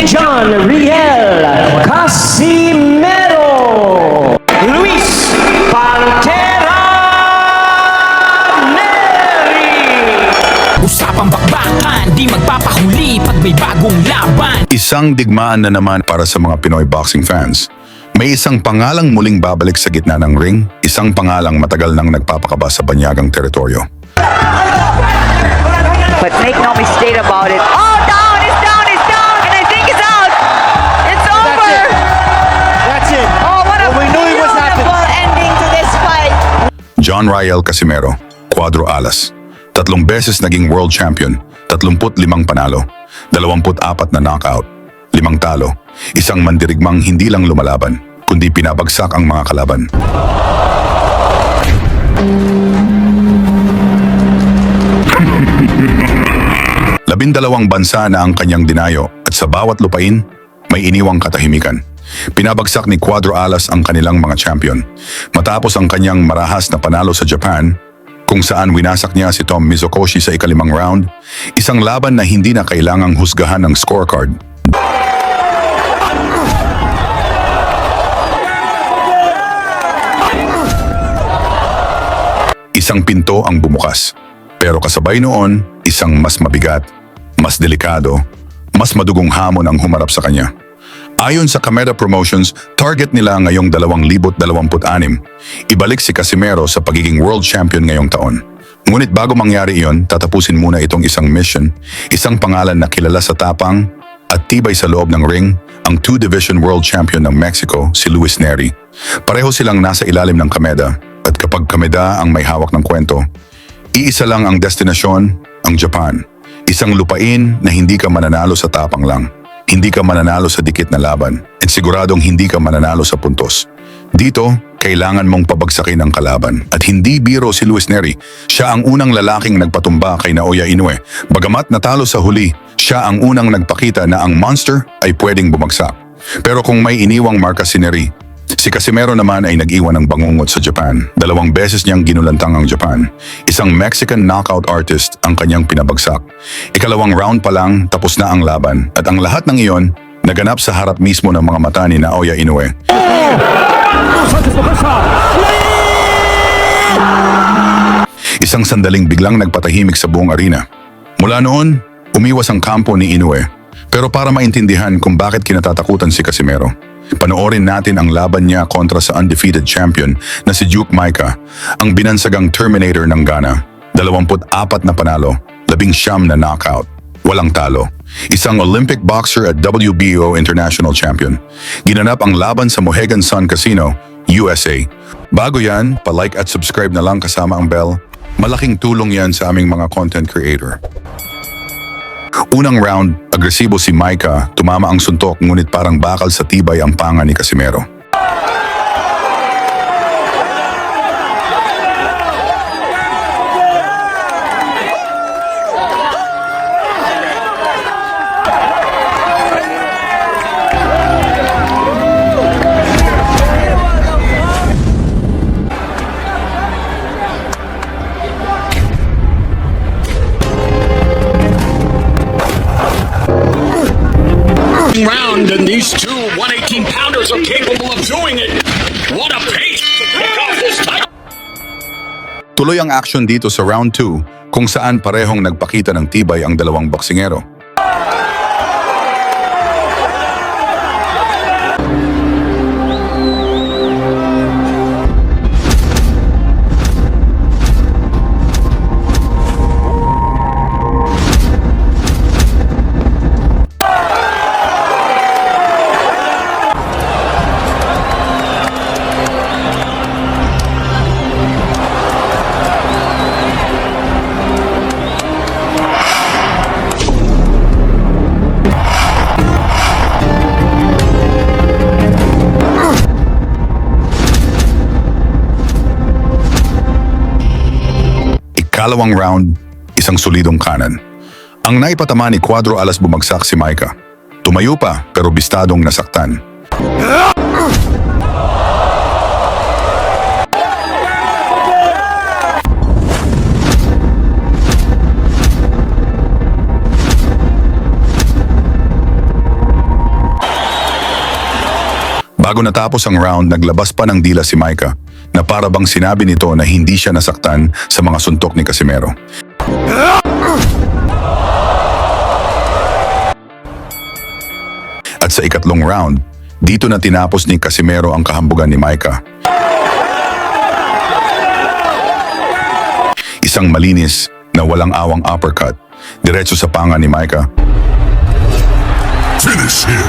John Riel Casimero, Luis Pantera Neri. Usapang bakbakan, di magpapahuli pag may bagong laban. Isang digmaan na naman para sa mga Pinoy boxing fans. May isang pangalang muling babalik sa gitna ng ring, isang pangalang matagal nang nagpapakaba sa banyagang teritoryo. But make no mistake about it. Oh, down, it's down, it's down, and I think it's out. It's over. That's it. Oh, what a Well, we knew it was beautiful ending to this fight. John Riel Casimero, Cuadro Alas. 3 beses naging world champion, 35 panalo, 24 na knockout, 5 talo, isang mandirigmang hindi lang lumalaban, kundi pinabagsak ang mga kalaban. Labindalawang bansa na ang kanyang dinayo at sa bawat lupain, may iniwang katahimikan. Pinabagsak ni Cuadro Alas ang kanilang mga champion. Matapos ang kanyang marahas na panalo sa Japan, kung saan winasak niya si Tom Mizokoshi sa ika-5 round, isang laban na hindi na kailangang husgahan ng scorecard. Isang pinto ang bumukas. Pero kasabay noon, isang mas mabigat, mas delikado, mas madugong hamon ang humarap sa kanya. Ayon sa Kameda Promotions, target nila ngayong 2026, ibalik si Casimero sa pagiging world champion ngayong taon. Ngunit bago mangyari iyon, tatapusin muna itong isang mission, isang pangalan na kilala sa tapang at tibay sa loob ng ring, ang 2-division world champion ng Mexico, si Luis Neri. Pareho silang nasa ilalim ng Kameda, at kapag Kameda ang may hawak ng kwento, iisa lang ang destinasyon, ang Japan. Isang lupain na hindi ka mananalo sa tapang lang. Hindi ka mananalo sa dikit na laban. At siguradong hindi ka mananalo sa puntos. Dito, kailangan mong pabagsakin ang kalaban. At hindi biro si Luis Neri. Siya ang unang lalaking nagpatumba kay Naoya Inoue. Bagamat natalo sa huli, siya ang unang nagpakita na ang monster ay pwedeng bumagsak. Pero kung may iniwang marka si Neri, si Casimero naman ay nag-iwan ng bangungot sa Japan. 2 beses niyang ginulantang ang Japan. Isang Mexican knockout artist ang kanyang pinabagsak. Ika-2 round pa lang, tapos na ang laban. At ang lahat ng iyon, naganap sa harap mismo ng mga mata ni Naoya Inoue. Isang sandaling biglang nagpatahimik sa buong arena. Mula noon, umiwas ang kampo ni Inoue. Pero para maintindihan kung bakit kinatatakutan si Casimero, panoorin natin ang laban niya kontra sa undefeated champion na si Duke Maika, ang binansagang Terminator ng Ghana. 24 na panalo, 19 na knockout, walang talo. Isang Olympic boxer at WBO International Champion. Ginanap ang laban sa Mohegan Sun Casino, USA. Bago yan, pa-like at subscribe na lang kasama ang bell. Malaking tulong yan sa aming mga content creator. Unang round, agresibo si Maika, tumama ang suntok ngunit parang bakal sa tibay ang panga ni Casimero. Round, and these two 118-pounders are capable of doing it. What a pace to pick off this title. Tuloy ang action dito sa round 2 kung saan parehong nagpakita ng tibay ang dalawang boksingero. Ikalawang round, isang solidong kanan. Ang naipatama ni Cuadro Alas bumagsak si Maika. Tumayo pa pero bistadong nasaktan. Bago natapos ang round, naglabas pa ng dila si Micah na para bang sinabi nito na hindi siya nasaktan sa mga suntok ni Casimero. At sa ikatlong round, dito na tinapos ni Casimero ang kahambugan ni Micah. Isang malinis na walang awang uppercut, diretso sa panga ni Micah. Finish him.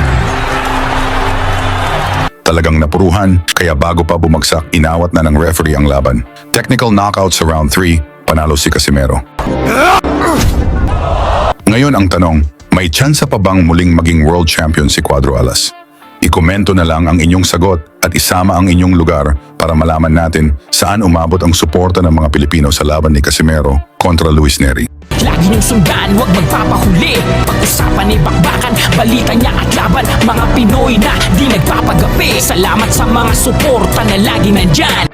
Talagang napuruhan, kaya bago pa bumagsak, inawat na ng referee ang laban. Technical knockout sa round 3, panalo si Casimero. Ngayon ang tanong, may tsansa pa bang muling maging world champion si Cuadro Alas? Ikomento na lang ang inyong sagot at isama ang inyong lugar para malaman natin saan umabot ang suporta ng mga Pilipino sa laban ni Casimero kontra Luis Neri. Lagi niyong sundan, huwag magpapahuli. Pag-usapan ni bakbakan, balita niya at laban. Mga Pinoy na di nagpapagapi. Salamat sa mga suporta na lagi nandyan.